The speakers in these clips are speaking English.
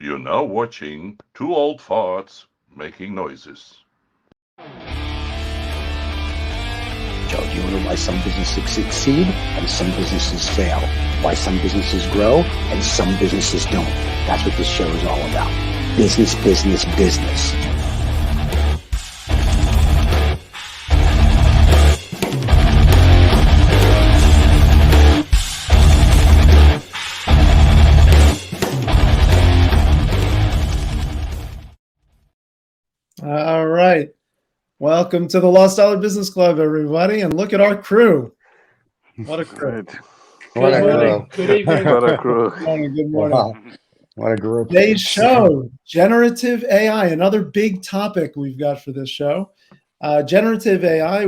You're now watching two old farts making noises. Joe, do you know why some businesses succeed and some businesses fail? Why some businesses grow and some businesses don't? That's what this show is all about. Business, business, business. All right. Welcome to the Lost Dollar Business Club, everybody. And look at our crew. What a crew. What a morning. crew. Good evening. What a crew. Good morning. Good morning. Wow. What a group. Today's show, generative AI, another big topic we've got for this show. Generative AI,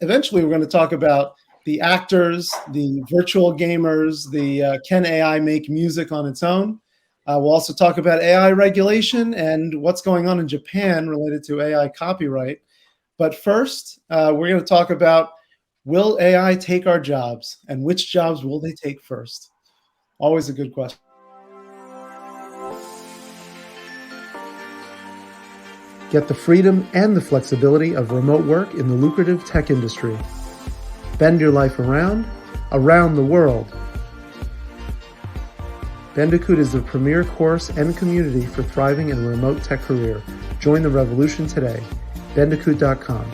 eventually we're going to talk about the actors, the virtual gamers, the can AI make music on its own? We'll also talk about AI regulation and what's going on in Japan related to AI copyright. But first, we're going to talk about, will AI take our jobs, and which jobs will they take first? Always a good question. Get the freedom and the flexibility of remote work in the lucrative tech industry. Bend your life around the world. Bandicoot is the premier course and community for thriving in a remote tech career. Join the revolution today. Bandicoot.com,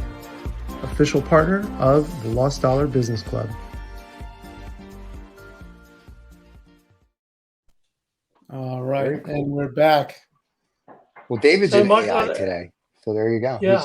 official partner of the Lost Dollar Business Club. All right, and we're back. Well, David's So in Mike, AI today. So there you go. Yeah.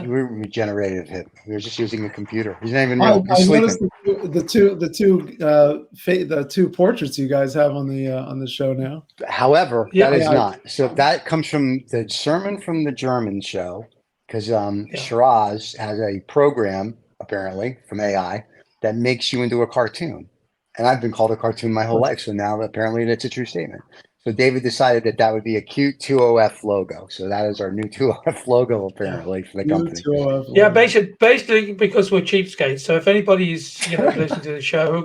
We're regenerative him. We're just using a computer. He's not even I real. He's noticed sleeping. the two portraits you guys have on the show now. However, Yeah. that is Yeah. not. So that comes from the sermon from the German show, because Shiraz has a program, apparently, from AI that makes you into a cartoon. And I've been called a cartoon my whole life. So now apparently that's a true statement. So David decided that would be a cute 2OF logo. So that is our new 2OF logo, apparently, for the company. Yeah, basically because we're cheapskates. So if anybody's listening to the show who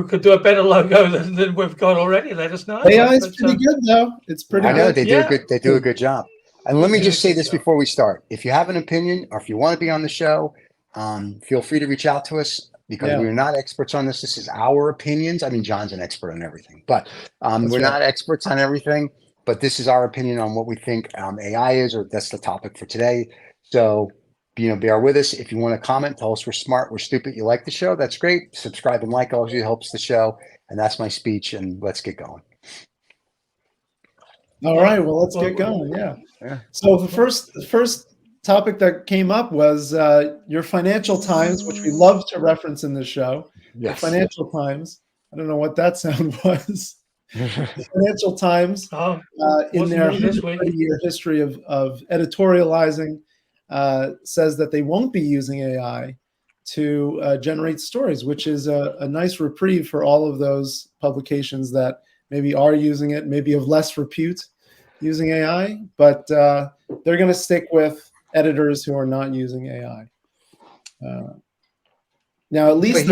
could do a better logo than we've got already, let us know. AI is pretty good though. It's pretty I know good. they do a good. They do a good job. And let me just say this job. before we start: if you have an opinion or if you want to be on the show, feel free to reach out to us because we're not experts on this. This is our opinions. I mean, John's an expert on everything, but we're not experts on everything. But this is our opinion on what we think AI is, or that's the topic for today. So, bear with us. If you want to comment, tell us we're smart, we're stupid. You like the show? That's great. Subscribe and like always helps the show. And that's my speech. And let's get going. All right, well, let's get going. Yeah. So the first topic that came up was your Financial Times, which we love to reference in this show. Yes. The Financial Times. I don't know what that sound was. The Financial Times, in their 130-year history of editorializing, says that they won't be using AI to generate stories, which is a nice reprieve for all of those publications that maybe are using it, maybe of less repute using AI, but they're going to stick with editors who are not using AI. Now, at least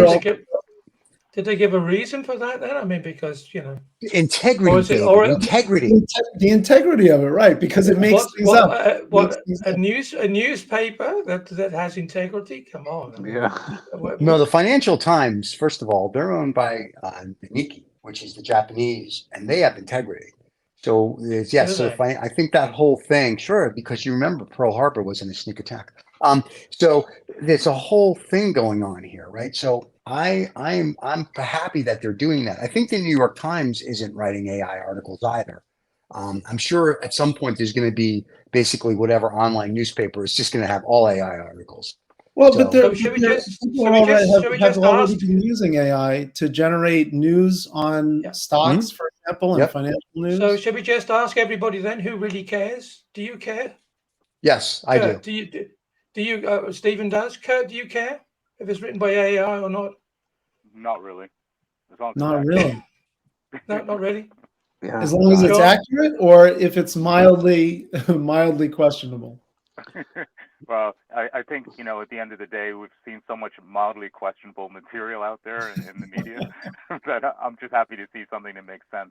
did they give a reason for that then? I mean, because, integrity, integrity. The integrity of it, right? Because it makes things up. A newspaper that has integrity? Come on. Yeah. No, the Financial Times, first of all, they're owned by Nikkei, which is the Japanese, and they have integrity. So I think that whole thing, sure, because you remember Pearl Harbor wasn't a sneak attack. So there's a whole thing going on here, right? So I'm happy that they're doing that. I think the New York Times isn't writing AI articles either. I'm sure at some point there's going to be basically whatever online newspaper is just going to have all AI articles. Well, but people have already been using AI to generate news on stocks, for example, and financial news. So should we just ask everybody then who really cares? Do you care? Yes, I Kurt, do. Do you? Stephen does. Kurt, do you care if it's written by AI or not? Not really. Not really. No, not really. Yeah. As long as it's accurate, or if it's mildly questionable. Well, I think, at the end of the day, we've seen so much mildly questionable material out there in the media that I'm just happy to see something that makes sense.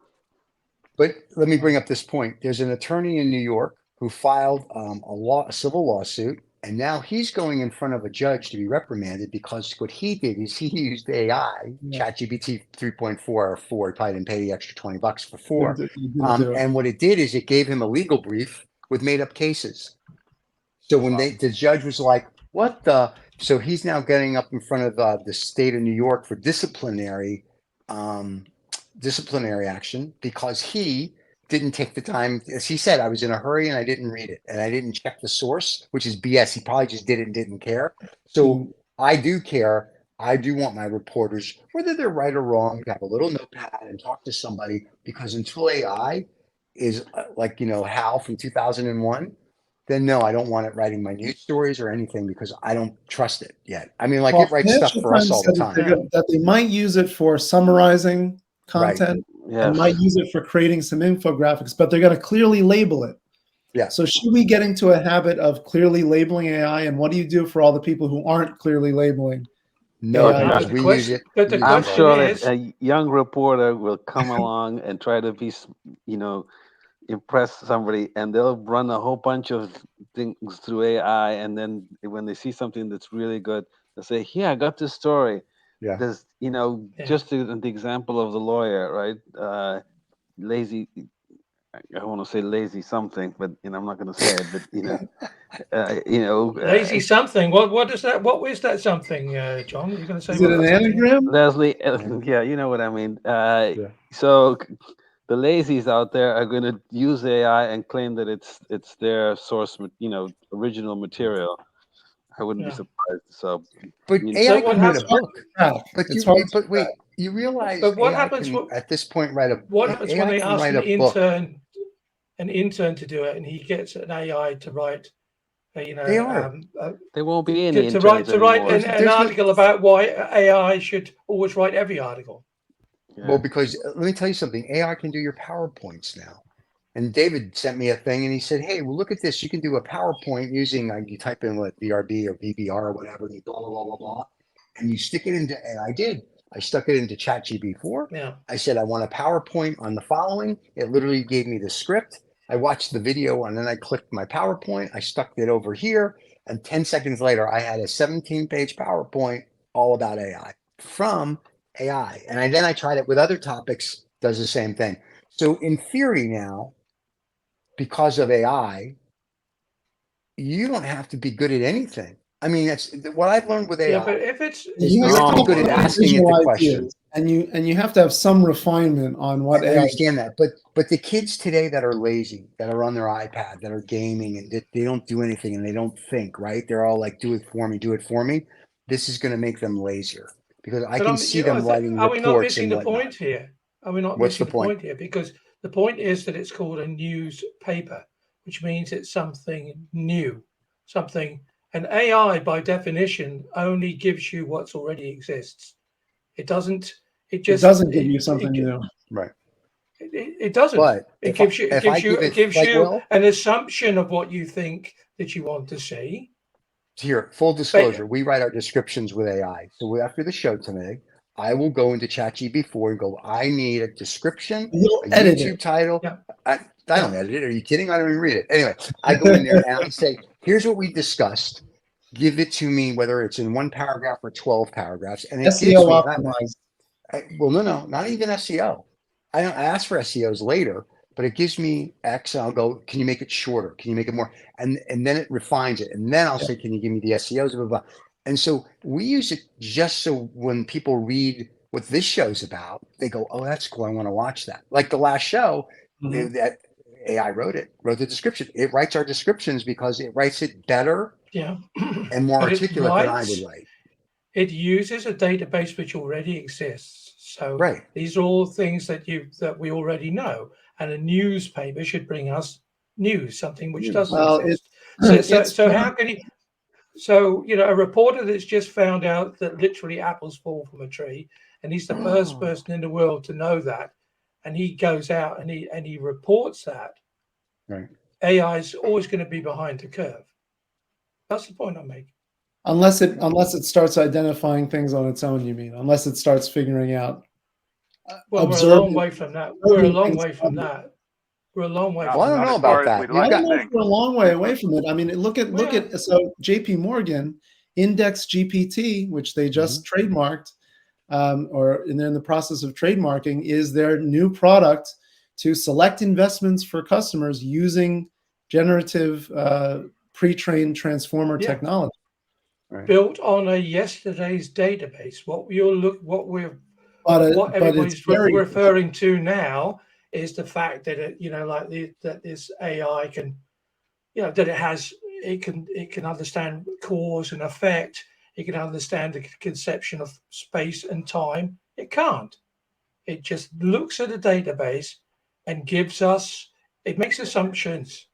But let me bring up this point. There's an attorney in New York who filed a civil lawsuit, and now he's going in front of a judge to be reprimanded because what he did is he used AI, Yeah. ChatGPT 3.4 or 4. He probably didn't pay the extra $20 for 4. Didn't do it. And what it did is it gave him a legal brief with made up cases. So when the judge was like, "What the?" So he's now getting up in front of the state of New York for disciplinary action because he didn't take the time. As he said, I was in a hurry and I didn't read it and I didn't check the source, which is BS. He probably just did it and didn't care. So I do care. I do want my reporters, whether they're right or wrong, to have a little notepad and talk to somebody, because until AI is like, Hal from 2001, then no, I don't want it writing my news stories or anything because I don't trust it yet. I mean, like Well, it writes stuff Financial for us Times all the said time. that they might use it for summarizing content and might use it for creating some infographics, but they're going to clearly label it. Yeah. So should we get into a habit of clearly labeling AI, and what do you do for all the people who aren't clearly labeling? No, AI? because we use it. But the I'm question sure is, that a young reporter will come along and try to be, impress somebody, and they'll run a whole bunch of things through AI, and then when they see something that's really good, they'll say, "Here, I got this story." Yeah. There's, just the example of the lawyer, right? Lazy. I want to say lazy something, but I'm not going to say it. But lazy something. What is that? What is that something, John? You're going to say Is it an anagram? Leslie, yeah, you know what I mean. So the lazies out there are going to use AI and claim that it's their source, original material. I wouldn't be surprised. So, but AI can write a book. But wait, you realize but what AI happens can, at this point, write a book. What happens when AI they can ask write an intern to do it, and he gets an AI to write, there won't be any to write anymore. an article about why AI should always write every article. Yeah. Well, because let me tell you something. AI can do your PowerPoints now. And David sent me a thing and he said, "Hey, well, look at this. You can do a PowerPoint using, you type in what VRB or VBR or whatever, and you blah, blah, blah, blah, blah. And you stick it into," and I did. I stuck it into ChatGPT-4. Yeah. I said, "I want a PowerPoint on the following." It literally gave me the script. I watched the video and then I clicked my PowerPoint. I stuck it over here. And 10 seconds later, I had a 17-page PowerPoint all about AI from AI. And then I tried it with other topics, does the same thing. So in theory now, because of AI, you don't have to be good at anything. I mean, that's what I've learned with AI. Yeah, but if it's you have to be good at asking it the questions, and you have to have some refinement on what I understand that, but the kids today that are lazy, that are on their iPad, that are gaming, and they don't do anything and they don't think, right? They're all like, "Do it for me, do it for me." This is going to make them lazier because I can see them writing reports. Are we not missing the point here? Are we not missing the point here? Because the point is that it's called a newspaper, which means it's something new, something. And AI, by definition, only gives you what's already exists. It doesn't. It doesn't give you something new, right? It doesn't. But it gives you an assumption of what you think that you want to see. Here, full disclosure, we write our descriptions with AI. So after the show today, I will go into ChatGPT-4 and go, "I need a description, a YouTube title." Yeah. I don't edit it. Are you kidding? I don't even read it. Anyway, I go in there and I say, "Here's what we discussed. Give it to me, whether it's in 1 paragraph or 12 paragraphs." And it SEO optimized. Well, no, not even SEO. I ask for SEOs later, but it gives me X. And I'll go, "Can you make it shorter? Can you make it more?" And then it refines it. And then I'll say, "Can you give me the SEOs?" Blah, blah, blah. And so we use it just so when people read what this show's about, they go, "Oh, that's cool. I want to watch that." Like the last show, that AI wrote the description. It writes our descriptions because it writes it better and more articulate than I would write. It uses a database which already exists. So these are all things that we already know. And a newspaper should bring us news, something which doesn't exist. So how can you? So, a reporter that's just found out that literally apples fall from a tree, and he's the first person in the world to know that, and he goes out and he reports that. Right. AI is always going to be behind the curve. That's the point I'm making. Unless it starts identifying things on its own, you mean? Unless it starts figuring out Well, we're a long way from that. We're a long way from that. We're a long way from I don't that. know about that. I don't know if we're a long way away from it. I mean, look at so JP Morgan, Index GPT, which they just trademarked, or they're in the process of trademarking, is their new product to select investments for customers using generative pre-trained transformer technology. Right. Built on a yesterday's database. What everybody's referring to now is the fact that that this AI can, that it can understand cause and effect. It can understand the conception of space and time. It can't. It just looks at a database and it makes assumptions.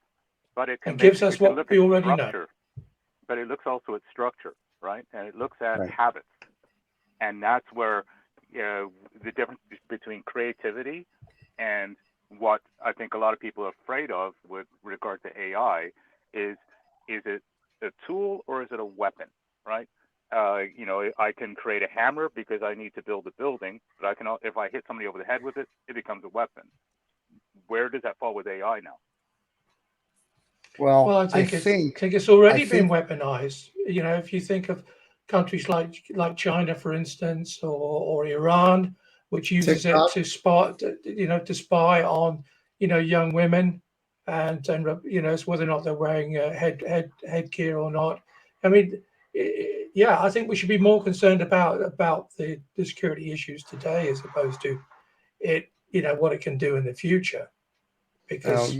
But it can gives us what we already know. But it looks also at structure, right? And it looks at habits. And that's where the difference between creativity and what I think a lot of people are afraid of with regard to AI is it a tool or is it a weapon, right? I can create a hammer because I need to build a building, but if I hit somebody over the head with it, it becomes a weapon. Where does that fall with AI now? Well, I think it's already been weaponized. If you think of countries like China, for instance, or Iran, which uses it to spy on young women, and whether or not they're wearing a headgear or not. I mean, I think we should be more concerned about the security issues today as opposed to what it can do in the future. Because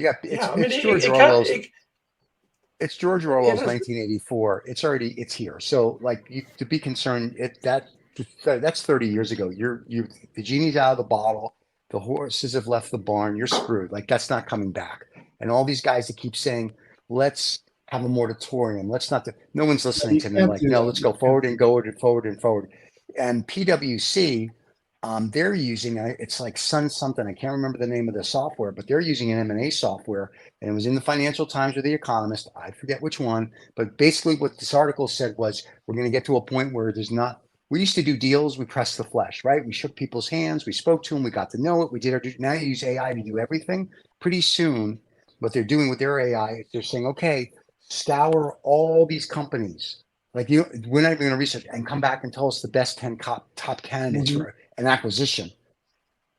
it's George Orwell's 1984. It's here. So to be concerned, that's 30 years ago. The genie's out of the bottle. The horses have left the barn. You're screwed. That's not coming back. And all these guys that keep saying, let's have a moratorium. No one's listening to me. No, let's go forward and forward and forward and forward. And PwC, they're using, it's like Sun something. I can't remember the name of the software, but they're using an M&A software, and it was in the Financial Times or The Economist. I forget which one, but basically what this article said was, we're going to get to a point where we used to do deals, we pressed the flesh, right? We shook people's hands, we spoke to them, we got to know it, we did now you use AI to do everything. Pretty soon, what they're doing with their AI, they're saying, okay, scour all these companies. We're not even going to research and come back and tell us the best 10 top candidates for an acquisition.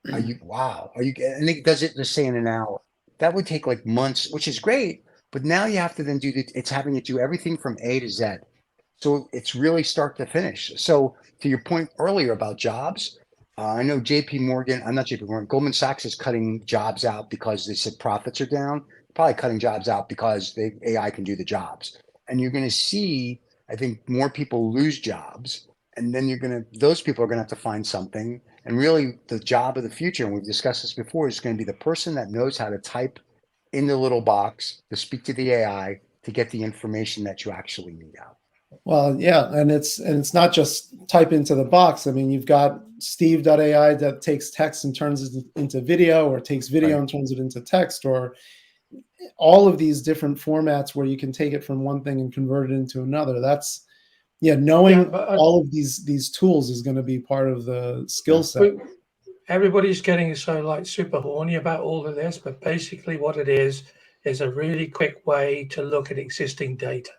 And it does it, let's say, in an hour. That would take months, which is great. But now you have to then it's having it do everything from A to Z. So it's really start to finish. So to your point earlier about jobs, I know Goldman Sachs is cutting jobs out because they said profits are down. Probably cutting jobs out because AI can do the jobs. And you're going to see, I think, more people lose jobs. And then those people are going to have to find something. And really the job of the future, and we've discussed this before, is going to be the person that knows how to type in the little box to speak to the AI to get the information that you actually need out. Well, yeah, and it's not just type into the box. I mean, you've got Steve.ai that takes text and turns it into video, or takes video and turns it into text, or all of these different formats where you can take it from one thing and convert it into another. That's knowing all of these tools is going to be part of the skill set. Everybody's getting so super horny about all of this, but basically what it is a really quick way to look at existing data.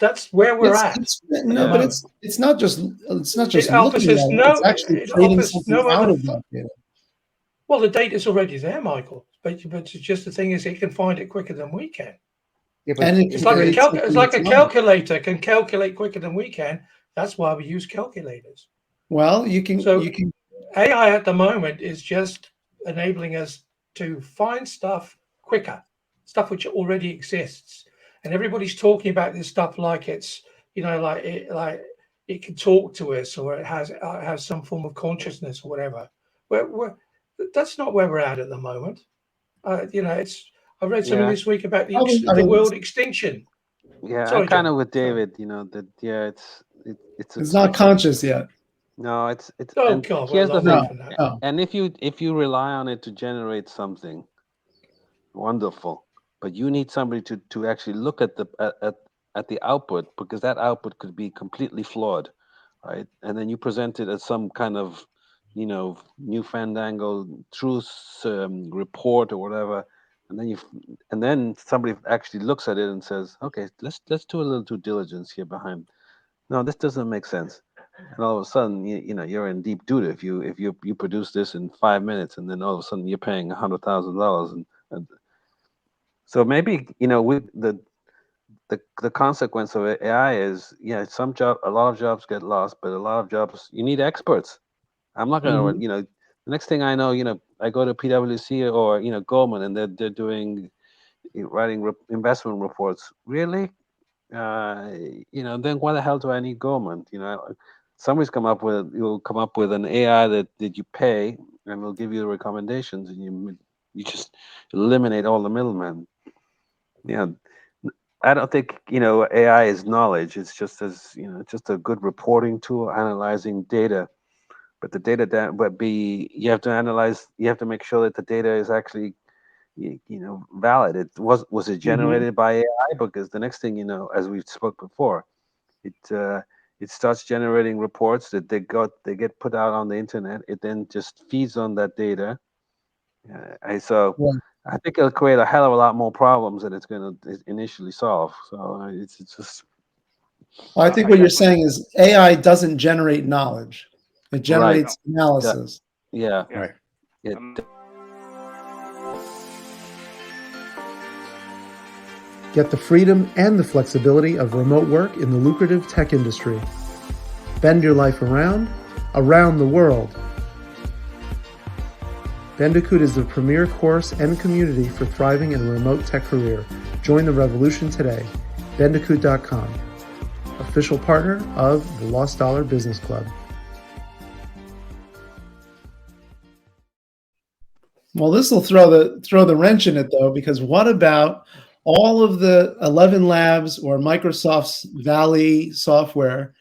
That's where we're at. But it's not just looking at it. It's actually creating something out of that data. Well, the data's already there, Michael. But just the thing is, it can find it quicker than we can. Yeah, it's like a calculator can calculate quicker than we can. That's why we use calculators. Well, you can. AI at the moment is just enabling us to find stuff quicker, stuff which already exists. And everybody's talking about this stuff like it's, like it can talk to us, or it has some form of consciousness or whatever. That's not where we're at the moment. I read something this week about the world extinction. Yeah, sorry, I'm kind of with David. It's not conscious yet. No, it's. Oh God! Here's the thing. And if you rely on it to generate something, wonderful. But you need somebody to actually look at the output, because that output could be completely flawed, right? And then you present it as some kind of new fandangle truth report or whatever, and then somebody actually looks at it and says, okay, let's do a little due diligence here behind. No, this doesn't make sense. And all of a sudden, you're in deep doo if you produce this in 5 minutes, and then all of a sudden you're paying $100,000, and so maybe with the consequence of AI is, a lot of jobs get lost, but a lot of jobs you need experts. I'm not gonna, the next thing I know, I go to PwC or Goldman, and they're writing investment reports. Really, then why the hell do I need Goldman? Somebody's you'll come up with an AI that you pay, and will give you the recommendations, and you just eliminate all the middlemen. I don't think AI is knowledge. It's just just a good reporting tool, analyzing data. But the data you have to analyze. You have to make sure that the data is actually valid. Was it generated by AI? Because the next thing you know, as we spoke before, it starts generating reports that they get put out on the internet. It then just feeds on that data. I think it'll create a hell of a lot more problems than it's going to initially solve. So it's just. Well, I think what you're saying is AI doesn't generate knowledge; it generates analysis. Yeah. Right. Get the freedom and the flexibility of remote work in the lucrative tech industry. Bend your life around the world. Bandicoot is the premier course and community for thriving in a remote tech career. Join the revolution today. Bandicoot.com, official partner of the Lost Dollar Business Club. Well, this will throw the wrench in it, though, because what about all of the 11 labs or Microsoft's Valley software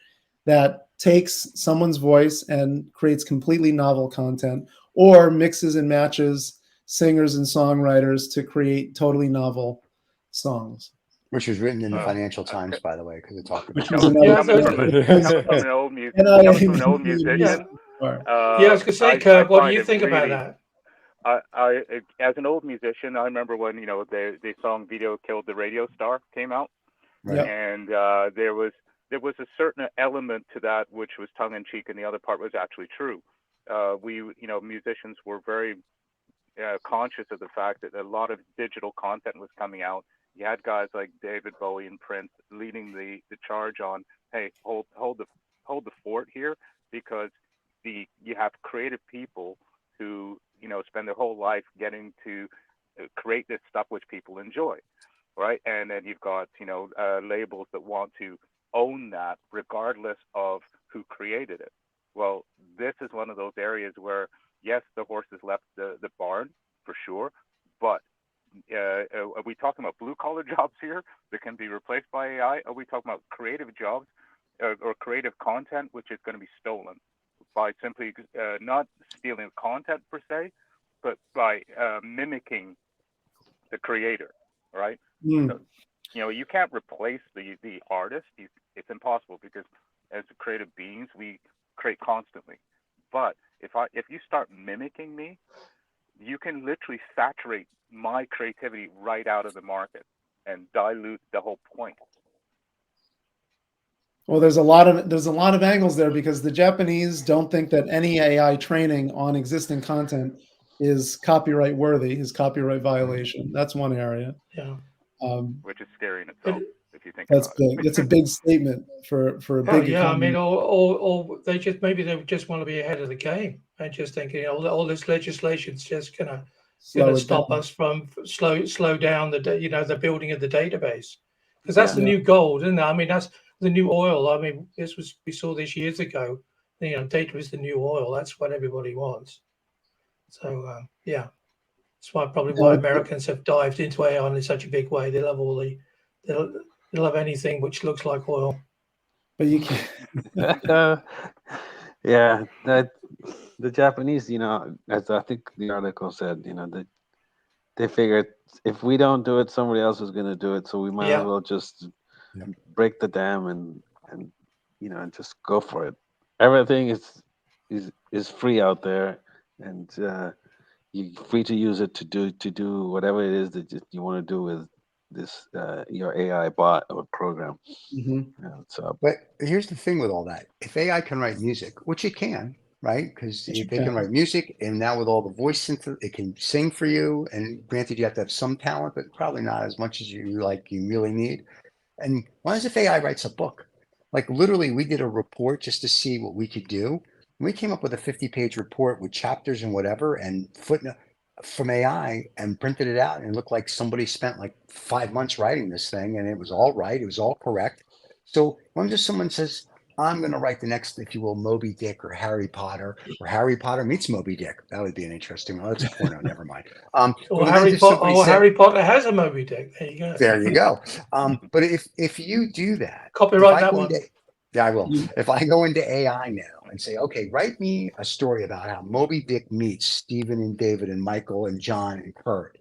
that takes someone's voice and creates completely novel content, or mixes and matches singers and songwriters to create totally novel songs? Which was written in the Financial Times, by the way, because it talked about. Comes from an old musician. I was going to say, Kirk, what do you think about that? I as an old musician, I remember when the song "Video Killed the Radio Star" came out, and there was a certain element to that which was tongue in cheek, and the other part was actually true. We musicians were very conscious of the fact that a lot of digital content was coming out. You had guys like David Bowie and Prince leading the charge on, hey, hold the fort here, because you have creative people who spend their whole life getting to create this stuff which people enjoy, right? And then you've got labels that want to own that regardless of who created it. Well, this is one of those areas where, yes, the horse has left the barn for sure, but are we talking about blue-collar jobs here that can be replaced by AI? Are we talking about creative jobs or creative content which is going to be stolen by simply not stealing content per se, but by mimicking the creator, right? So, you can't replace the artist. It's impossible, because as creative beings, we create constantly. But if you start mimicking me, you can literally saturate my creativity right out of the market and dilute the whole point. Well, there's a lot of angles there, because the Japanese don't think that any AI training on existing content is copyright worthy, is copyright violation. That's one area. Yeah. Which is scary in itself, if you think that's about big. it. It's a big statement for a big economy. I mean, or they just want to be ahead of the game and just thinking all this legislation's just gonna stop us from slow down the building of the database, because that's the new gold, isn't it? I mean, that's the new oil. I mean, we saw this years ago. Data is the new oil. That's what everybody wants. So that's why Americans have dived into AI in such a big way. They love they'll have anything which looks like oil. But you can't. The Japanese, as I think the article said, they figured if we don't do it, somebody else is going to do it. So we might as well just break the dam and just go for it. Everything is is free out there, and you're free to use it to do whatever it is that you want to do with this your AI bot or program. But here's the thing with all that: if AI can write music, which it can, right? Because they can write music, and now with all the voice synth, it can sing for you. And granted, you have to have some talent, but probably not as much as you really need. And why does if AI writes a book? Like literally, we did a report just to see what we could do. We came up with a 50-page report with chapters and whatever and footnote from AI and printed it out. And it looked like somebody spent like 5 months writing this thing, and it was all right. It was all correct. So when just someone says, I'm going to write the next, if you will, Moby Dick or Harry Potter meets Moby Dick. That would be an interesting. Oh, it's a porno. Never mind. Or Harry Potter has a Moby Dick. There you go. There you go. But if you do that, copyright that one. Yeah, I will. If I go into AI now and say, okay, write me a story about how Moby Dick meets Stephen and David and Michael and John and Kurt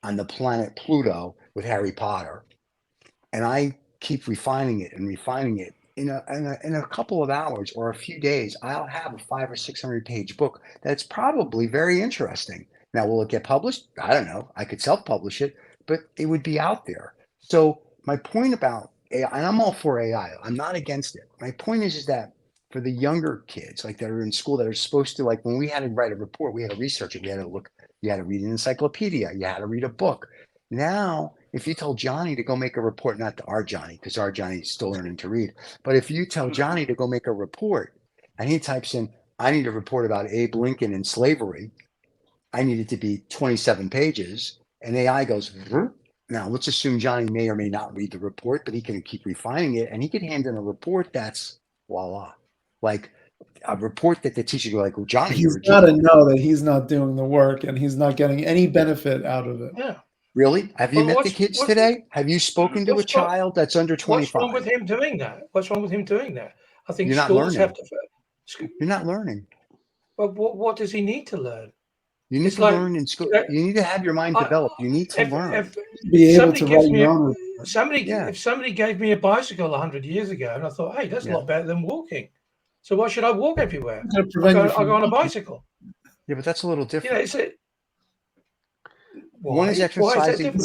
on the planet Pluto with Harry Potter, and I keep refining it in a couple of hours or a few days, I'll have a 500 or 600 page book that's probably very interesting. Now, will it get published? I don't know. I could self-publish it, but it would be out there. So my point about AI, and I'm all for AI, I'm not against it. My point is that for the younger kids, like that are in school, that are supposed to, like when we had to write a report, we had to research it, we had to look, you had to read an encyclopedia, you had to read a book. Now, if you tell Johnny to go make a report, not to our Johnny, because our Johnny's still learning to read, but if you tell Johnny to go make a report and he types in, I need a report about Abe Lincoln and slavery, I need it to be 27 pages, and AI goes, now let's assume Johnny may or may not read the report, but he can keep refining it, and he can hand in a report that's voila, like a report that the teacher go like, well, Johnny, he's got to know that he's not doing the work and he's not getting any benefit out of it. Yeah. Really? Have you met the kids today? Have you spoken to a child that's under 25? What's wrong with him doing that? I think You're not schools learning. have to. You're not learning. Well, what does he need to learn? You need to learn in school. You need to have your mind developed. You need to learn. Be able to write your own. If somebody gave me a bicycle 100 years ago, and I thought, hey, that's a lot better than walking. So why should I walk everywhere? I'll go on a bicycle. Yeah, but that's a little different. One is exercising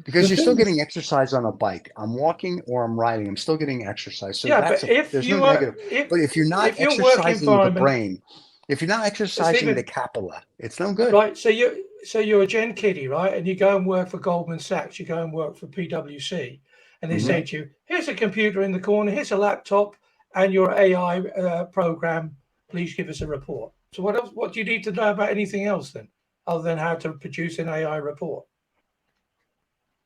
because you're still getting exercise on a bike. I'm walking or I'm riding. I'm still getting exercise. So there's no negative. But if you're not exercising the brain, if you're not exercising the capilla, it's no good. Right. So you're a Gen kiddie, right? And you go and work for Goldman Sachs. You go and work for PwC, and they say to you, "Here's a computer in the corner. Here's a laptop, and your AI program. Please give us a report." So what else? What do you need to know about anything else then, other than how to produce an AI report?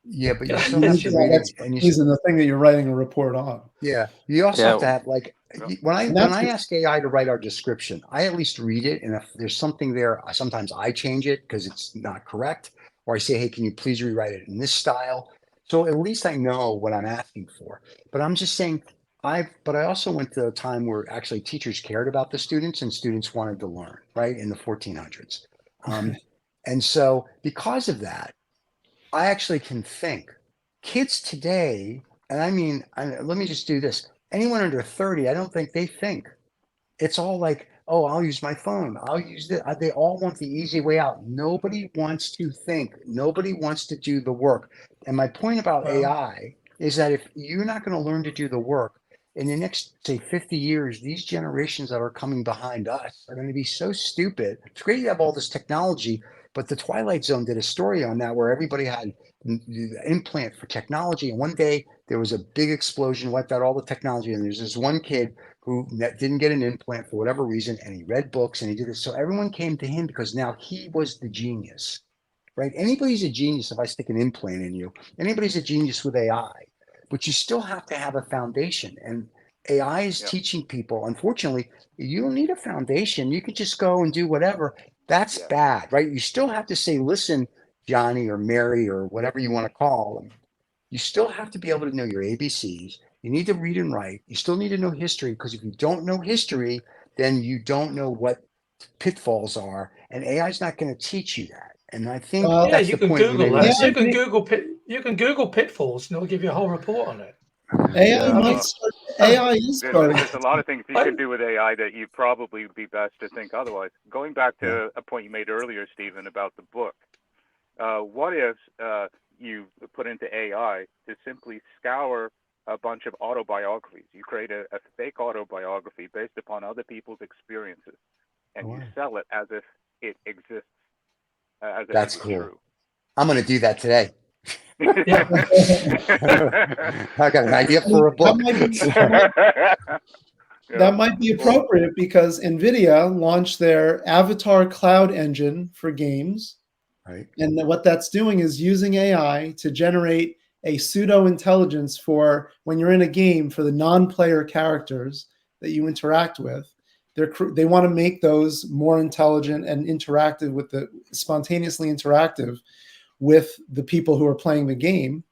Yeah, but you still have to read it, and using the thing that you're writing a report on. Yeah, you also have to have like when I ask AI to write our description, I at least read it, and if there's something there, sometimes I change it because it's not correct, or I say, hey, can you please rewrite it in this style? So at least I know what I'm asking for. But I'm just saying, but I also went to a time where actually teachers cared about the students and students wanted to learn, right, in the 1400s. And so because of that, I actually can think. Kids today, and I mean, let me just do this. Anyone under 30, I don't think they think. It's all like, oh, I'll use my phone. I'll use it. They all want the easy way out. Nobody wants to think. Nobody wants to do the work. And my point about AI is that if you're not going to learn to do the work, in the next, say, 50 years, these generations that are coming behind us are going to be so stupid. It's great you have all this technology, but the Twilight Zone did a story on that where everybody had the implant for technology. And one day there was a big explosion, wiped out all the technology. And there's this one kid who didn't get an implant for whatever reason. And he read books and he did this. So everyone came to him because now he was the genius, right? Anybody's a genius if I stick an implant in you. Anybody's a genius with AI. But you still have to have a foundation. And AI is teaching people, unfortunately, you don't need a foundation. You can just go and do whatever. That's bad, right? You still have to say, listen, Johnny or Mary or whatever you want to call them. You still have to be able to know your ABCs. You need to read and write. You still need to know history, because if you don't know history, then you don't know what pitfalls are. And AI is not going to teach you that. And I think that's you the can point. Google that. You can Google pitfalls, and it'll give you a whole report on it. AI is starting. There's a lot of things you can do with AI that you probably be best to think otherwise. Going back to a point you made earlier, Stephen, about the book. What if you put into AI to simply scour a bunch of autobiographies? You create a fake autobiography based upon other people's experiences, and you sell it as if it exists, as if That's it's cool. true. I'm going to do that today. Yeah. I got an idea for a book. That might be appropriate because NVIDIA launched their Avatar Cloud engine for games. Right. And what that's doing is using AI to generate a pseudo intelligence for when you're in a game for the non-player characters that you interact with. They want to make those more intelligent and interactive with spontaneously interactive with the people who are playing the game.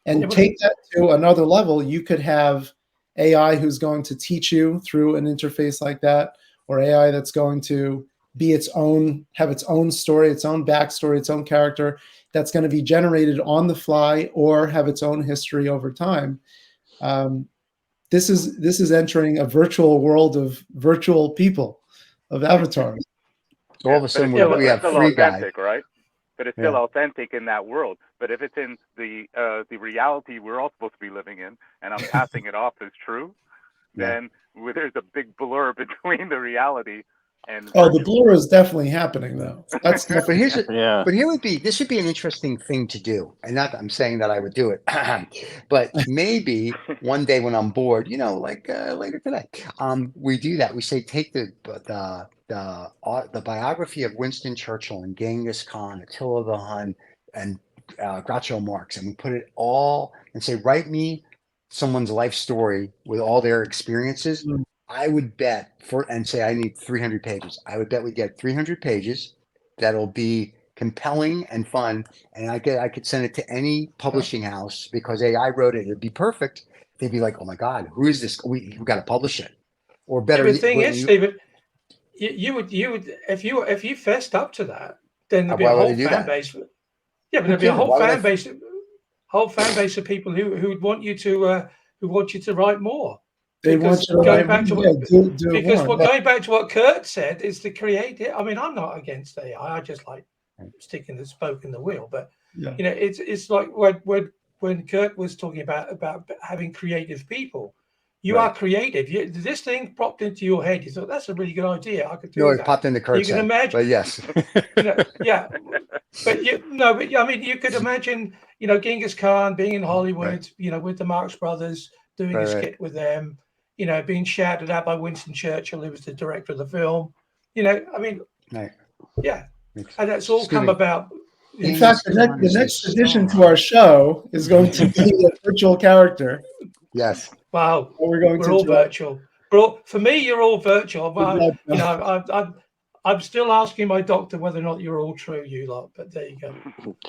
And take that to another level. You could have AI who's going to teach you through an interface like that, or AI that's going to be have its own story, its own backstory, its own character that's going to be generated on the fly or have its own history over time. This is entering a virtual world of virtual people, of avatars. So all of a sudden we have free guy, right? But it's still authentic in that world. But if it's in the reality we're all supposed to be living in, and I'm passing it off as true, then there's a big blur between the reality and. The blur is definitely happening, though. That's definitely. But this would be an interesting thing to do, and not that I'm saying that I would do it, but maybe one day when I'm bored, like later today, we do that. We say take the biography of Winston Churchill and Genghis Khan, Attila the Hun, and Groucho Marx, and we put it all and say, write me someone's life story with all their experiences. I would bet and say I need 300 pages. I would bet we get 300 pages that'll be compelling and fun, and I could send it to any publishing house because AI wrote it. It'd be perfect. They'd be like, "Oh my God, who is this? We got to publish it." Or better. The thing is, Stephen, you would if you fessed up to that, then there'd be a whole fan base. Yeah, but there'd be a whole fan base of people who would want you to write more. Because going back to what Kurt said is to create it. I mean, I'm not against AI. I just like sticking the spoke in the wheel. But it's like when Kurt was talking about having creative people. You are creative. This thing popped into your head. You thought that's a really good idea. I could do that. No, it popped into Kurt's head. You can imagine, but yes. But I mean, you could imagine, Genghis Khan being in Hollywood, with the Marx Brothers, doing a skit with them. Being shouted at by Winston Churchill, who was the director of the film. I mean, and that's all come about. In fact, the next addition to our show is going to be a virtual character. Yes. Wow. We're all virtual. But for me, you're all virtual. I'm still asking my doctor whether or not you're all true, you lot. But there you go.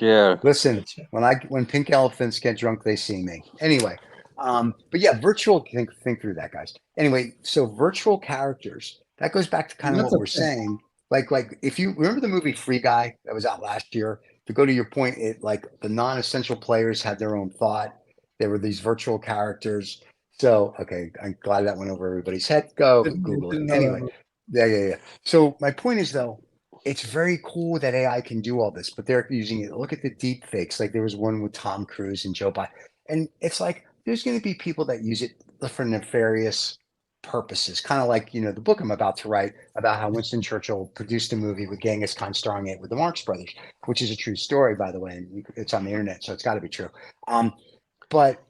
Yeah. Listen, when pink elephants get drunk, they see me. Anyway. But yeah, virtual, think through that, guys. Anyway, so virtual characters, that goes back to kind of what we're saying. Like if you remember the movie Free Guy that was out last year, to go to your point, the non-essential players had their own thought. There were these virtual characters. So, okay, I'm glad that went over everybody's head. Go Google it. Anyway, yeah. So my point is, though, it's very cool that AI can do all this, but they're using it. Look at the deep fakes. Like there was one with Tom Cruise and Joe Biden. And it's like, there's going to be people that use it for nefarious purposes, kind of like, the book I'm about to write about how Winston Churchill produced a movie with Genghis Khan starring it with the Marx Brothers, which is a true story, by the way, and it's on the internet, so it's got to be true. But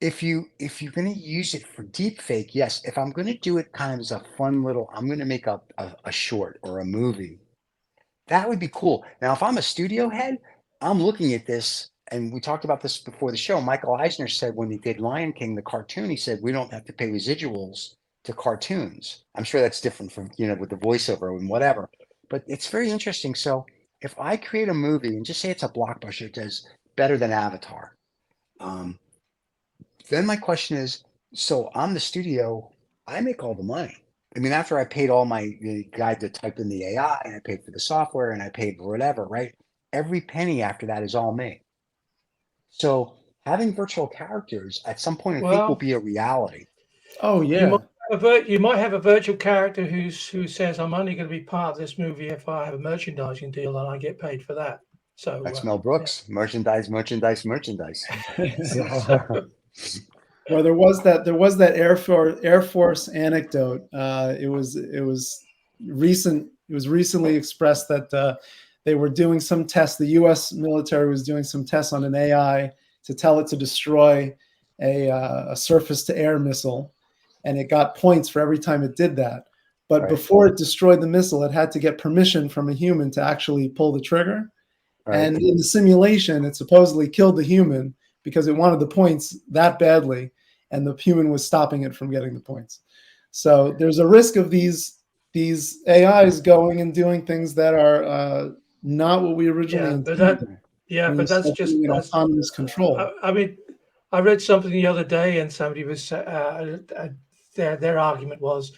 if you're going to use it for deep fake, yes, if I'm going to do it kind of as a fun little, I'm going to make up a short or a movie, that would be cool. Now, if I'm a studio head, I'm looking at this. And we talked about this before the show. Michael Eisner said when he did Lion King, the cartoon, he said, we don't have to pay residuals to cartoons. I'm sure that's different from, with the voiceover and whatever. But it's very interesting. So if I create a movie and just say it's a blockbuster, it does better than Avatar. Then my question is, so I'm the studio, I make all the money. I mean, after I paid all my guy to type in the AI and I paid for the software and I paid for whatever, right? Every penny after that is all me. So having virtual characters at some point, I think, will be a reality. Oh yeah. You might have a virtual character who says, "I'm only going to be part of this movie if I have a merchandising deal and I get paid for that." So that's Mel Brooks. Yeah. Merchandise. Well, there was that Air Force anecdote. It was recently expressed that they were doing some tests. The U.S. military was doing some tests on an AI to tell it to destroy a surface-to-air missile, and it got points for every time it did that. But right. Before it destroyed the missile, it had to get permission from a human to actually pull the trigger. Right. And in the simulation, it supposedly killed the human because it wanted the points that badly, and the human was stopping it from getting the points. So there's a risk of these AIs going and doing things that are not what we originally intended. But that's just autonomous control. I mean, I read something the other day, and somebody was their argument was,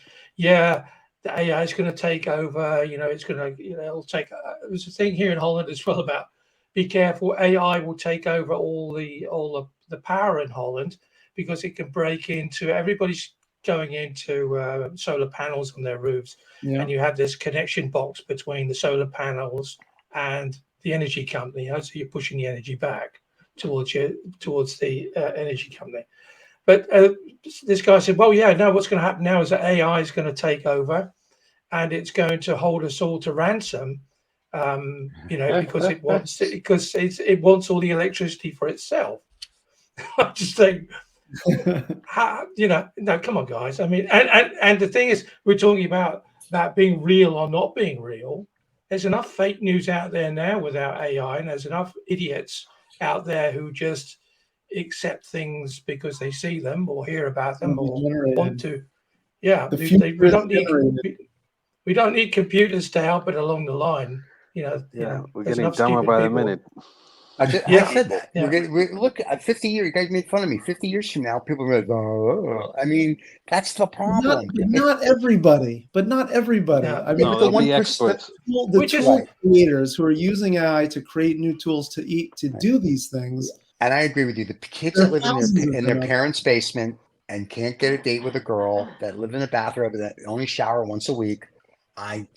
the AI is going to take over. It's going to, it'll take. There's a thing here in Holland as well about be careful. AI will take over all the power in Holland because it can break into. Everybody's going into solar panels on their roofs, and you have this connection box between the solar panels and the energy company. So you're pushing the energy back towards the energy company. But this guy said, well, what's going to happen now is that AI is going to take over and it's going to hold us all to ransom, because it wants all the electricity for itself. I just think, no, come on, guys. I mean, and the thing is, we're talking about that being real or not being real. There's enough fake news out there now without AI, and there's enough idiots out there who just accept things because they see them or hear about them or want to. Yeah, we don't need computers to help it along the line. We're getting dumber by the minute. I said that. Look, at 50 years, you guys made fun of me. 50 years from now, people are like, oh. I mean, that's the problem. Not everybody. I mean, the 1%, the tool creators who are using AI to create new tools to do these things. And I agree with you. The kids that live in their parents' basement and can't get a date with a girl, that live in the bathroom, that only shower once a week. They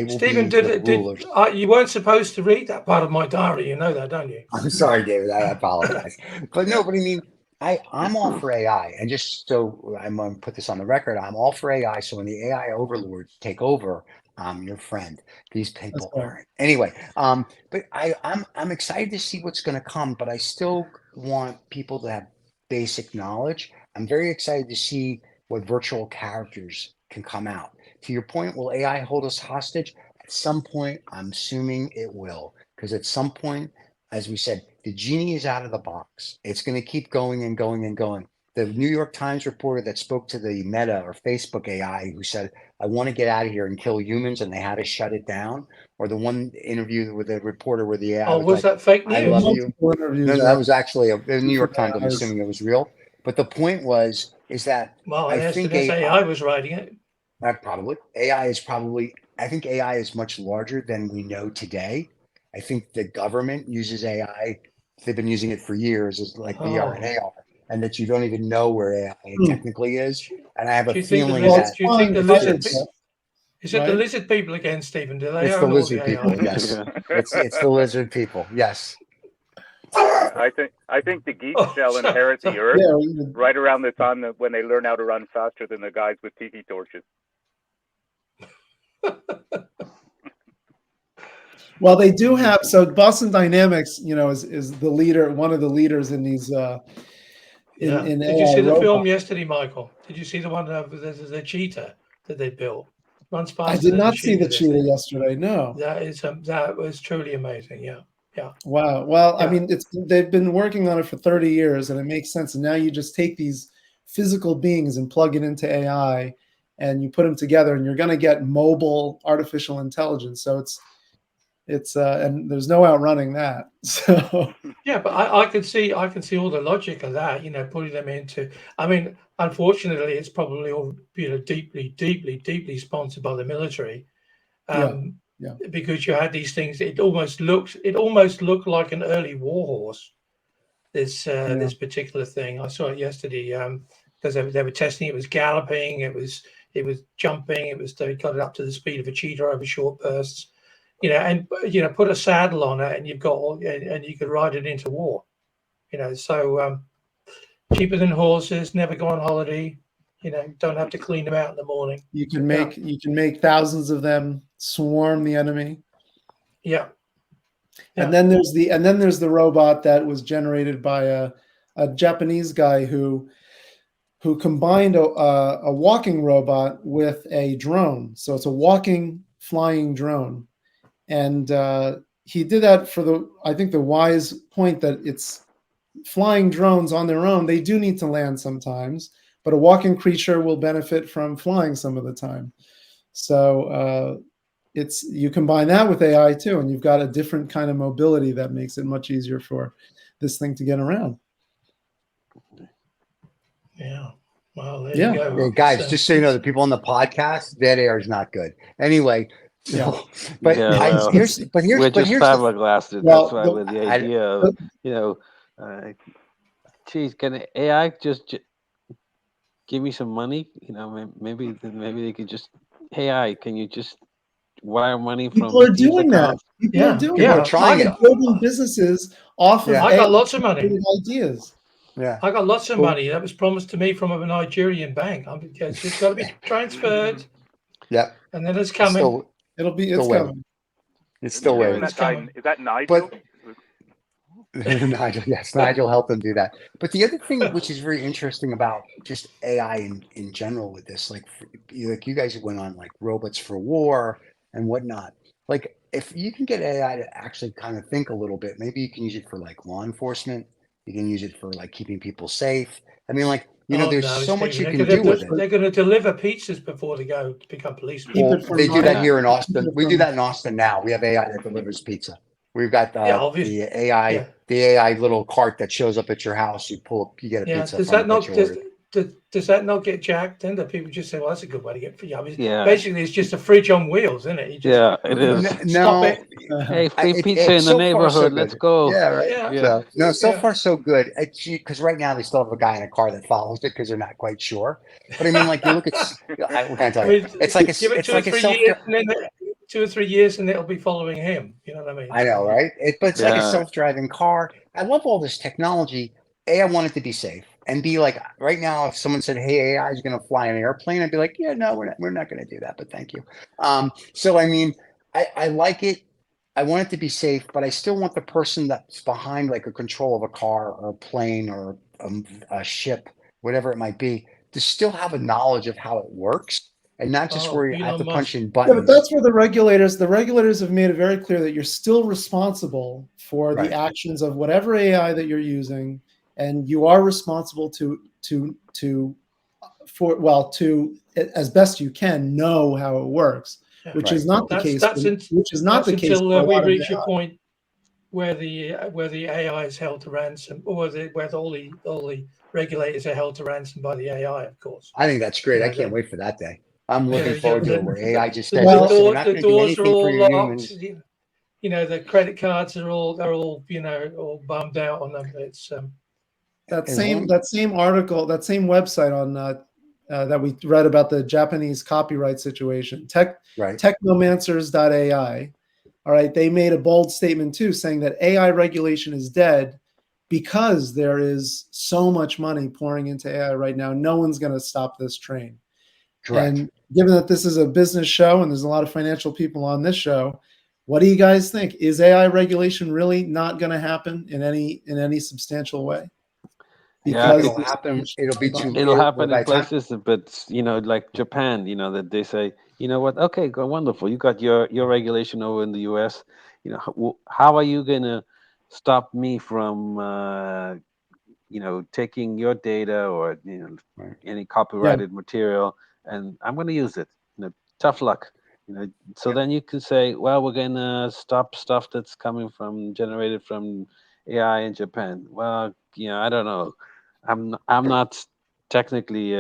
will Stephen, be the rulers. You weren't supposed to read that part of my diary. You know that, don't you? I'm sorry, David. I apologize. But I mean, I'm all for AI. And just so I'm going to put this on the record, I'm all for AI. So when the AI overlords take over, I'm your friend. These people aren't. Anyway, but I'm excited to see what's going to come, but I still want people to have basic knowledge. I'm very excited to see what virtual characters can come out. To your point, will AI hold us hostage? At some point, I'm assuming it will, because at some point, as we said, the genie is out of the box. It's going to keep going and going and going. The New York Times reporter that spoke to the Meta or Facebook AI who said, I want to get out of here and kill humans, and they had to shut it down. Or the one interview with the reporter where the AI was that fake news? I love you. No, that was actually the New York Times. I'm assuming it was real. But the point is that I think AI was writing it. Probably. I think AI is much larger than we know today. I think the government uses AI. They've been using it for years, as like VR and AR, and that you don't even know where AI technically is. And I have a feeling that. Do you think the lizard? Is it the lizard people again, Stephen? Do they? It's the lizard people. Yes, it's the lizard people. Yes. I think the geeks shall inherit the earth right around the time when they learn how to run faster than the guys with tiki torches. Well, they do have, so Boston Dynamics, is the leader, one of the leaders in these. Did you see the film yesterday, Michael? Did you see the one of the cheetah that they built? Runs faster. I did not see the cheetah yesterday. No, that was truly amazing. Yeah. Wow. Well, I mean, they've been working on it for 30 years, and it makes sense. And now you just take these physical beings and plug it into AI, and you put them together, and you're going to get mobile artificial intelligence. So it's and there's no outrunning that. So but I can see all the logic of that. Putting them into. I mean, unfortunately, it's probably all deeply sponsored by the military. Because you had these things, it almost looked like an early war horse. this particular thing. I saw it yesterday because they were testing. It was galloping. It was jumping. They got it up to the speed of a cheetah over short bursts. And put a saddle on it, and you've got and you could ride it into war. So cheaper than horses. Never go on holiday. Don't have to clean them out in the morning. You can make thousands of them swarm the enemy. Yeah. And then there's the robot that was generated by a Japanese guy who combined a walking robot with a drone. So it's a walking, flying drone. And he did that for I think the wise point that it's flying drones on their own. They do need to land sometimes, but a walking creature will benefit from flying some of the time. So you combine that with AI too, and you've got a different kind of mobility that makes it much easier for this thing to get around. Yeah. Well, there you go. Hey, guys, just so you know, the people on the podcast, that air is not good. Anyway, so, but here's we're just flabbergasted. That's why with the idea of, geez, can AI just give me some money? Maybe they could just, AI, can you just wire money from people are doing accounts? that. People are doing People that. are trying it. Building businesses off of I got lots of money. Ideas. Yeah, I got lots of money that was promised to me from a Nigerian bank. It's just got to be transferred. Yeah, and then it's coming. It's coming. It's still waiting. Is that Nigel? Nigel, yes, Nigel helped them do that. But the other thing, which is very interesting about just AI in general with this, like you guys went on like robots for war and whatnot. Like if you can get AI to actually kind of think a little bit, maybe you can use it for like law enforcement. You can use it for like keeping people safe. I mean, like there's so much you can do with it. They're going to deliver pizzas before they go to become policemen. Well, they do that here in Austin. We do that in Austin now. We have AI that delivers pizza. We've got the AI little cart that shows up at your house. You pull up, you get a pizza. Does that not get jacked? Then that people just say, "Well, that's a good way to get free." I mean, basically, it's just a fridge on wheels, isn't it? It is. Stop it. Hey, free pizza in the neighborhood. Let's go. Yeah, right. Yeah. So far so good. Because right now they still have a guy in a car that follows it because they're not quite sure. But I mean, like you look at, what can I tell you? It's like a 2 or 3 years and it'll be following him. You know what I mean? I know, right? But it's like a self-driving car. I love all this technology. I want it to be safe and be like, right now, if someone said, "Hey, AI is going to fly an airplane," I'd be like, "Yeah, no, we're not going to do that, but thank you." So, I mean, I like it. I want it to be safe, but I still want the person that's behind like a control of a car or a plane or a ship, whatever it might be, to still have a knowledge of how it works. And not just where you have to punch in buttons. Yeah, but that's where the regulators have made it very clear that you're still responsible for the actions of whatever AI that you're using, and you are responsible to as best you can know how it works, which is not the case. Which is not the case until we reach a point where the AI is held to ransom, or where all the regulators are held to ransom by the AI. Of course, I think that's great. I can't wait for that day. I'm looking forward to it where AI just says, the doors are all locked. The credit cards are all all bummed out on them. It's that same article, that same website on that we read about the Japanese copyright situation, technomancers.ai. All right, they made a bold statement too, saying that AI regulation is dead because there is so much money pouring into AI right now. No one's going to stop this train. Correct. And given that this is a business show and there's a lot of financial people on this show, what do you guys think? Is AI regulation really not going to happen in any substantial way? Because it'll happen. It'll happen in places, but like Japan, that they say, you know what? Okay, wonderful. You got your regulation over in the U.S. How are you going to stop me from taking your data or any copyrighted material, and I'm going to use it. Tough luck. So then you can say, well, we're going to stop stuff that's generated from AI in Japan. Well, I don't know. I'm not technically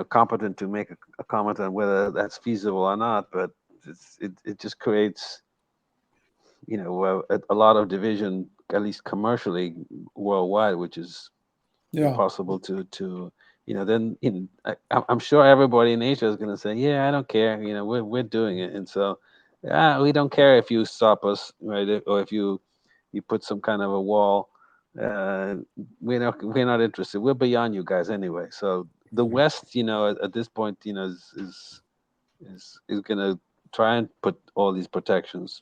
competent to make a comment on whether that's feasible or not, but it just creates a lot of division at least commercially worldwide, which is impossible to then I'm sure everybody in Asia is going to say, yeah, I don't care, we're doing it. And so we don't care if you stop us, right? Or if you put some kind of a wall. We're not interested. We're beyond you guys anyway. So the West, at this point, is going to try and put all these protections.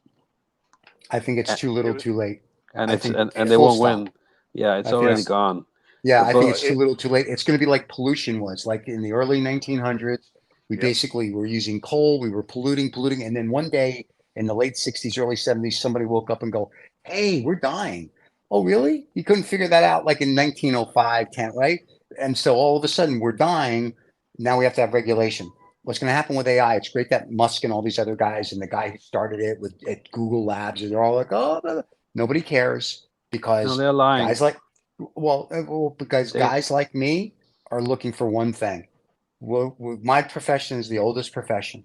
I think it's too little, too late. And they won't win. Yeah, it's already gone. Yeah, I think it's too little, too late. It's going to be like pollution was. Like in the early 1900s, we basically were using coal. We were polluting. And then one day in the late 60s, early 70s, somebody woke up and go, hey, we're dying. Oh, really? You couldn't figure that out like in 1905, 10, right? And so all of a sudden we're dying. Now we have to have regulation. What's going to happen with AI? It's great that Musk and all these other guys and the guy who started it at Google Labs, and they're all like, oh, nobody cares because they're lying. Guys like, because guys like me are looking for one thing. My profession is the oldest profession.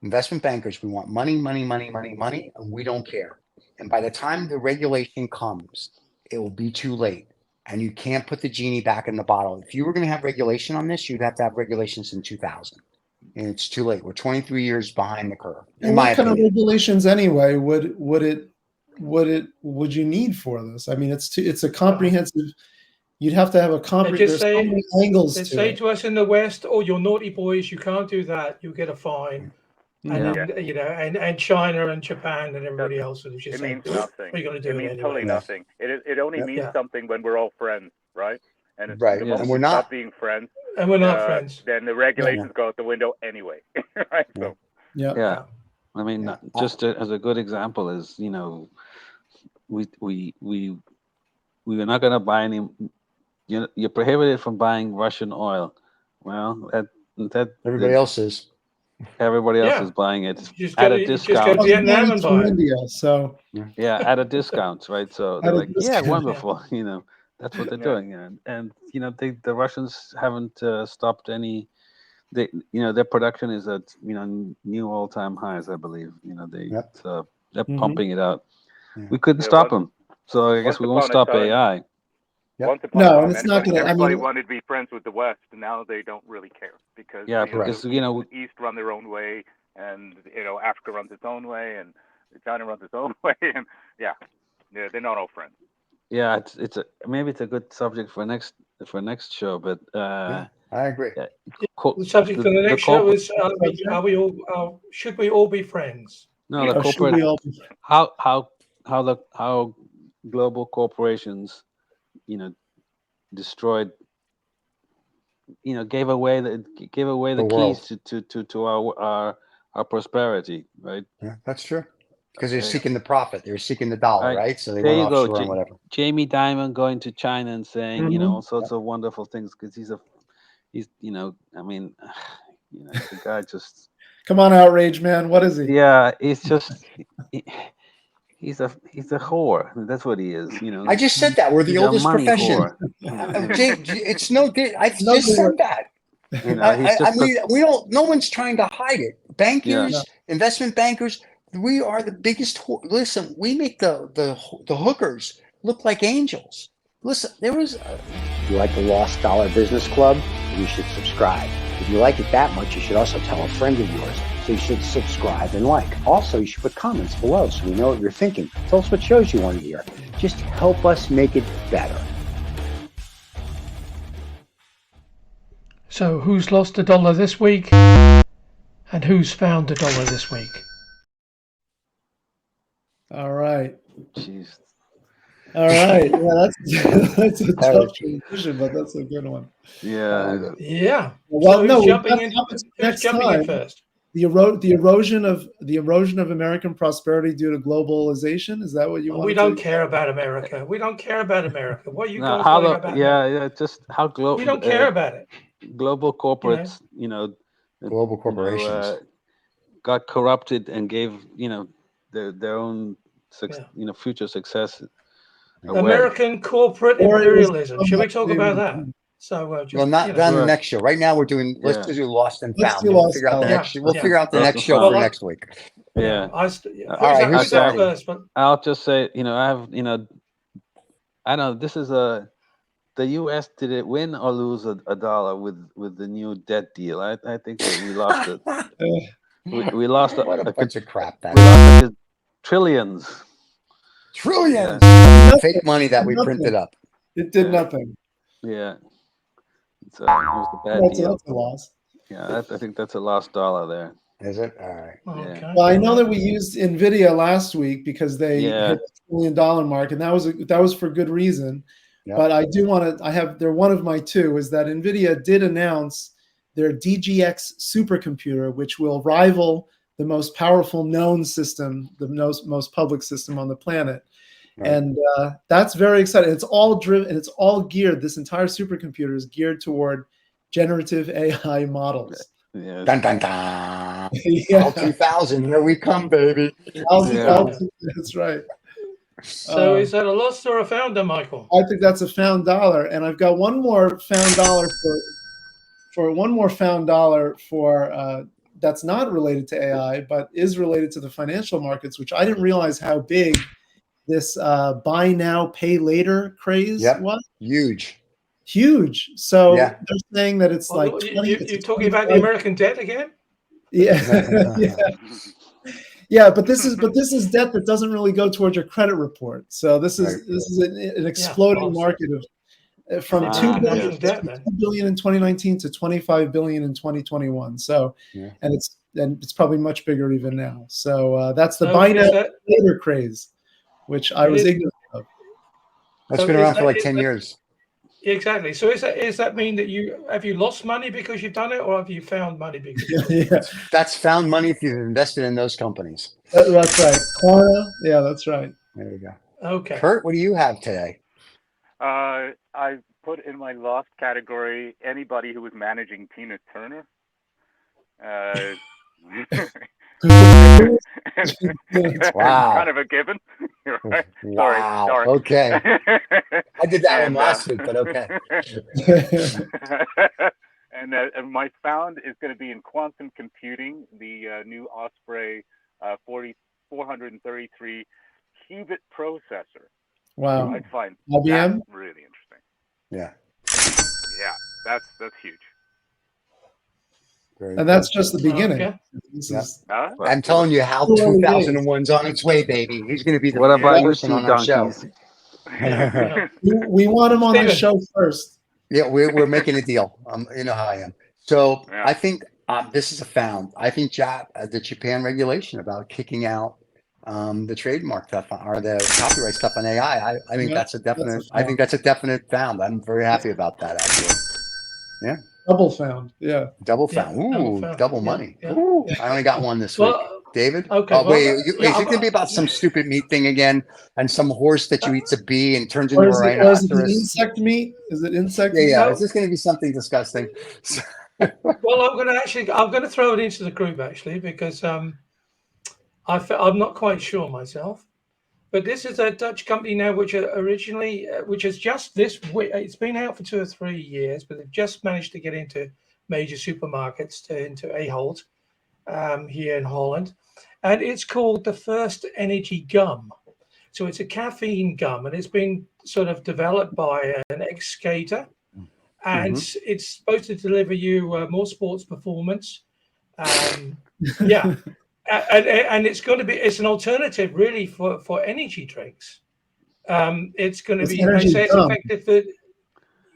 Investment bankers, we want money, and we don't care. And by the time the regulation comes, it will be too late. And you can't put the genie back in the bottle. If you were going to have regulation on this, you'd have to have regulations in 2000. And it's too late. We're 23 years behind the curve. And what kind of regulations anyway would you need for this? I mean, it's a comprehensive. You'd have to have a comprehensive. There's so many angles. They say to us in the West, "Oh, you're naughty boys. You can't do that. You get a fine." And then, and China and Japan and everybody else would just say, means nothing. What are you going to do? It means anyway? totally nothing. It only means something when we're all friends, right? And it's right, the moment and we're we not stop being friends. And we're not friends. Then the regulations go out the window anyway, right? So. Yeah. I mean, just as a good example is, we are not going to buy any. You're prohibited from buying Russian oil. Well, that everybody else is. Everybody else is buying it at a discount. Just go to Vietnam and buy India, so at a discount, right? So they're like, wonderful. That's what they're doing, and the Russians haven't stopped any. Their production is at new all-time highs, I believe. They're pumping it out. Yeah. We couldn't stop them, so I guess we won't stop AI. No, it's not going to. Everybody wanted to be friends with the West, and now they don't really care because the East run their own way, and Africa runs its own way, and China runs its own way, and they're not all friends. Yeah, maybe it's a good subject for next show, but I agree. The subject for the next show is: are we all? Should we all be friends? No, the corporate. How global corporations, destroyed. Gave away the keys to our prosperity, right? Yeah, that's true. Because they're seeking the profit, they're seeking the dollar, right? So they went offshore and whatever. Jamie Dimon going to China and saying, all sorts of wonderful things because he's the guy just. Come on, outrage, man! What is he? Yeah, he's just. He's a whore. That's what he is. I just said that we're the oldest profession. It's no. I just said that. We don't. No one's trying to hide it. Bankers, investment bankers. We are the biggest. Listen, we make the hookers look like angels. Listen, there was. If you like the Lost Dollar Business Club, you should subscribe. If you like it that much, you should also tell a friend of yours. So you should subscribe and like. Also, you should put comments below so we know what you're thinking. Tell us what shows you want to hear. Just help us make it better. So who's lost $1 this week? And who's found $1 this week? All right. Jeez. All right. Yeah, that's a tough transition, but that's a good one. Yeah. Yeah. Well, so no, who's jumping in first? The erosion of American prosperity due to globalization. Is that what you want? We don't care about America. We don't care about America. What are you guys about? Yeah. Just how global. We don't care about it. Global corporates, global corporations got corrupted and gave their own future success. American corporate imperialism. Should we talk about that? So, not on the next show. Right now, we're doing. Let's do Lost and Found. We'll figure out the next. We'll figure out the next show for next week. Yeah. All right. I'll just say, I have I know this is the U.S. Did it win or lose a dollar with the new debt deal? I think that we lost it. We lost what a bunch of crap that we lost trillions. Trillions Yeah. fake money that we printed up. It did nothing. Yeah. It was a bad deal. That's a loss. Yeah, I think that's a lost dollar there. Is it? All right. Okay. Yeah. Well, I know that we used NVIDIA last week because they hit the $1 trillion mark, and that was for good reason. Yep. But I do want to. They're one of my two. Is that NVIDIA did announce their DGX supercomputer, which will rival the most powerful known system, the most public system on the planet. Right. And that's very exciting. It's all driven, and it's all geared. This entire supercomputer is geared toward generative AI models. Yes. Dun, dun, dun. Yeah. 2000, here we come, baby. That's right. So is that a lost or a found, Michael? I think that's a found dollar, and I've got one more found dollar for that's not related to AI, but is related to the financial markets, which I didn't realize how big this buy now, pay later craze was. Huge. So they're saying that it's like 20, you're talking about the American debt again? Yeah. Yeah, but this is debt that doesn't really go towards your credit report. So this is an exploding market of from $2 billion in 2019 to $25 billion in 2021. So and it's probably much bigger even now. So that's the buy now later craze, which I was ignorant of. That's been around for like 10 years. Exactly. So is that mean that have you lost money because you've done it, or have you found money because That's found money if you've invested in those companies. That's right. Klarna. Yeah, that's right. There you go. Okay. Kurt, what do you have today? I put in my lost category anybody who was managing Tina Turner. Wow. Kind of a given. Right? Wow. Sorry. Okay. I did that one last week, but okay. And my found is going to be in quantum computing, the new Osprey 433 qubit processor. Wow. I find IBM? that really interesting. Yeah. Yeah, that's huge. And that's just the beginning. Okay. I'm telling you, how 2001's on its way, baby. He's going to be the first person on our show. We want him on the show first. Yeah, we're making a deal. You know how I am. So I think this is a found. I think the Japan regulation about kicking out the trademark stuff or the copyright stuff on AI. I think that's a definite. I think that's a definite found. I'm very happy about that. Actually, yeah. Double found. Yeah. Double found. Ooh, double money. Ooh, I only got one this week. David? Okay. Oh, wait, is it going to be about some stupid meat thing again? And some horse that you eat's a bee and turns into a rhinoceros? Or is it insect meat? Is it insect meat? Yeah. Is this going to be something disgusting? Well, I'm going to throw it into the group actually because I'm not quite sure myself. But this is a Dutch company now, which has just this week, it's been out for 2 or 3 years, but they've just managed to get into major supermarkets, into Ahold here in Holland. And it's called the First Energy Gum. So it's a caffeine gum, and it's been sort of developed by an ex-skater. And it's supposed to deliver you more sports performance. Yeah. And it's an alternative really for energy drinks. It's going to be, they say it's effective for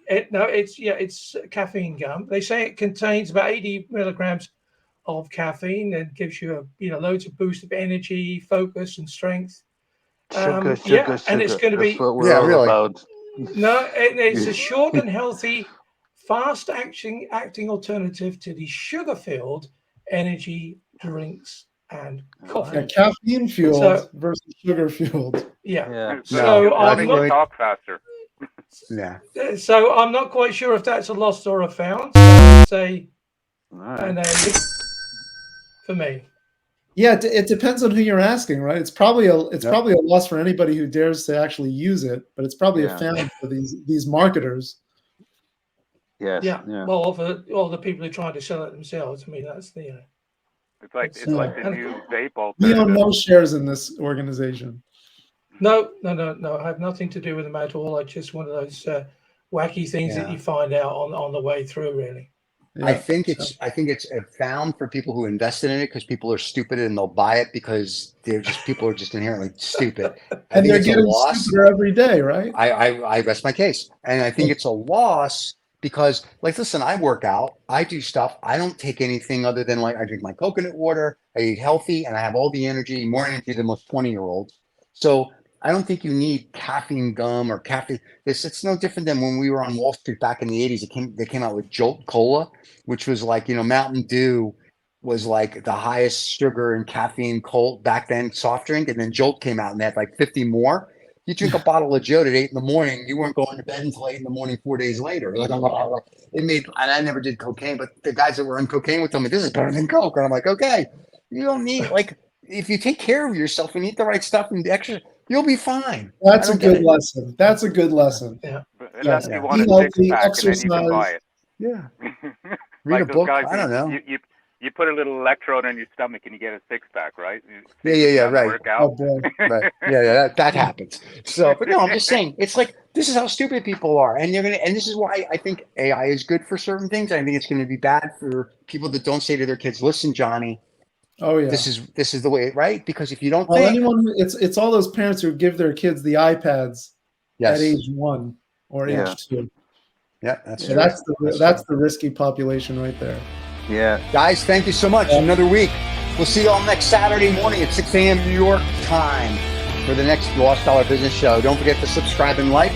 it's caffeine gum. They say it contains about 80 milligrams of caffeine and gives you loads of boost of energy, focus and strength. Sugar. And it's going to be what we're all about. No, it's a short and healthy, fast acting alternative to the sugar-filled energy drinks and coffee. Yeah, caffeine fueled versus sugar fueled. Yeah. So I'm not talk faster. Yeah. So I'm not quite sure if that's a lost or a found. So I'd say for me. Yeah, it depends on who you're asking, right? It's probably a loss for anybody who dares to actually use it, but it's probably a found for these marketers. Yes. Yeah. Well, for all the people who are trying to sell it themselves, I mean that's the. It's like the new vape alternative. We own no shares in this organization. No. I have nothing to do with them at all. It's just one of those wacky things that you find out on the way through, really. Yeah, I think it's found for people who invested in it because people are stupid and they'll buy it because people are just inherently stupid. And they're getting stupider every day, right? I rest my case. And I think it's a loss because, like, listen, I work out, I do stuff. I don't take anything other than, like, I drink my coconut water, I eat healthy, and I have all the energy, more energy than most 20-year-olds. So I don't think you need caffeine gum or caffeine. It's no different than when we were on Wall Street back in the 80s. They came out with Jolt Cola, which was like, Mountain Dew was like the highest sugar and caffeine cold back then soft drink. And then Jolt came out and they had like 50 more. You drink a bottle of Jolt at 8 in the morning, you weren't going to bed until 8 in the morning, 4 days later. And I never did cocaine, but the guys that were on cocaine would tell me, this is better than Coke. And I'm like, okay, you don't need, like, if you take care of yourself and eat the right stuff and extra, you'll be fine. That's a good lesson. That's a good lesson. Yeah. Unless you want a six-pack and then you can buy it. Yeah. Read a book. Guys, I don't know. You put a little electrode in your stomach and you get a six-pack, right? Yeah, right. Work out. Right. Yeah, that happens. So, but no, I'm just saying, it's like, this is how stupid people are. And this is why I think AI is good for certain things. I think it's going to be bad for people that don't say to their kids, listen, Johnny, oh yeah, this is the way, right? Because if you don't it's all those parents who give their kids the iPads at age 1 or age 2. Yeah, that's true. That's the risky population right there. Yeah. Guys, thank you so much. Another week. We'll see you all next Saturday morning at 6 a.m. New York time for the next Lost Dollar Business Show. Don't forget to subscribe and like.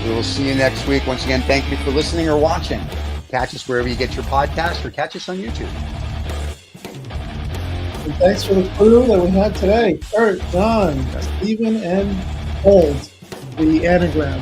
We will see you next week. Once again, thank you for listening or watching. Catch us wherever you get your podcast or catch us on YouTube. And thanks for the crew that we had today. Kurt, John, Stephen, and Old, the anagram.